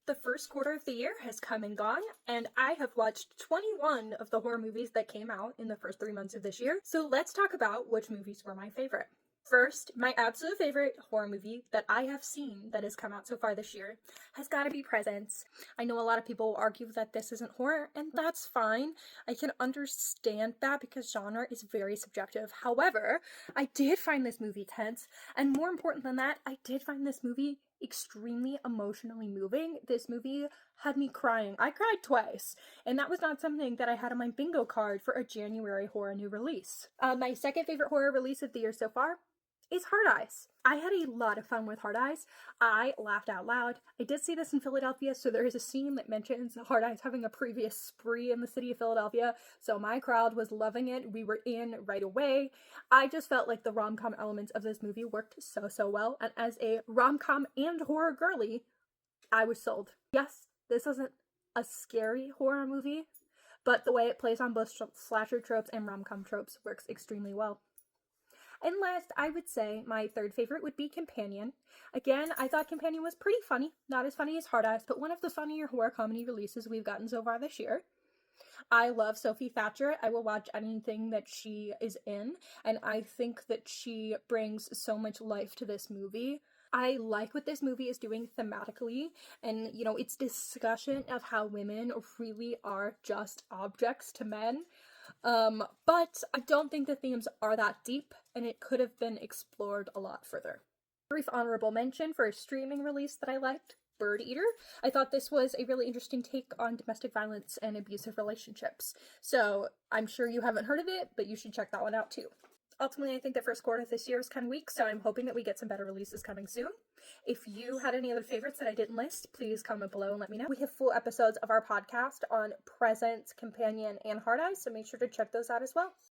The first quarter of the year has come and gone, and I have watched 21 of the horror movies that came out in the first 3 months of this year. So let's talk about which movies were my favorite. First, my absolute favorite horror movie that I have seen that has come out so far this year has got to be Presence. I know a lot of people will argue that this isn't horror, and that's fine. I can understand that because genre is very subjective. However, I did find this movie tense, and more important than that, I did find this movie extremely emotionally moving. This movie had me crying. I cried twice, and that was not something that I had on my bingo card for a January horror new release. My second favorite horror release of the year so far is Hard Eyes. I had a lot of fun with Hard Eyes. I laughed out loud. I did see this in Philadelphia, so there is a scene that mentions Hard Eyes having a previous spree in the city of Philadelphia, so my crowd was loving it. We were in right away. I just felt like the rom-com elements of this movie worked so well, and as a rom-com and horror girly, I was sold. Yes, this isn't a scary horror movie, but the way it plays on both slasher tropes and rom-com tropes works extremely well. And last, I would say my third favorite would be Companion. Again, I thought Companion was pretty funny. Not as funny as Hard Eyes, but one of the funnier horror comedy releases we've gotten so far this year. I love Sophie Thatcher. I will watch anything that she is in, and I think that she brings so much life to this movie. I like what this movie is doing thematically, and its discussion of how women really are just objects to men. But I don't think the themes are that deep, and it could have been explored a lot further. Brief honorable mention for a streaming release that I liked, Bird Eater. I thought this was a really interesting take on domestic violence and abusive relationships. So I'm sure you haven't heard of it, but you should check that one out too. Ultimately, I think the first quarter of this year is kind of weak, so I'm hoping that we get some better releases coming soon. If you had any other favorites that I didn't list, please comment below and let me know. We have full episodes of our podcast on Presence, Companion, and Hard Eyes, so make sure to check those out as well.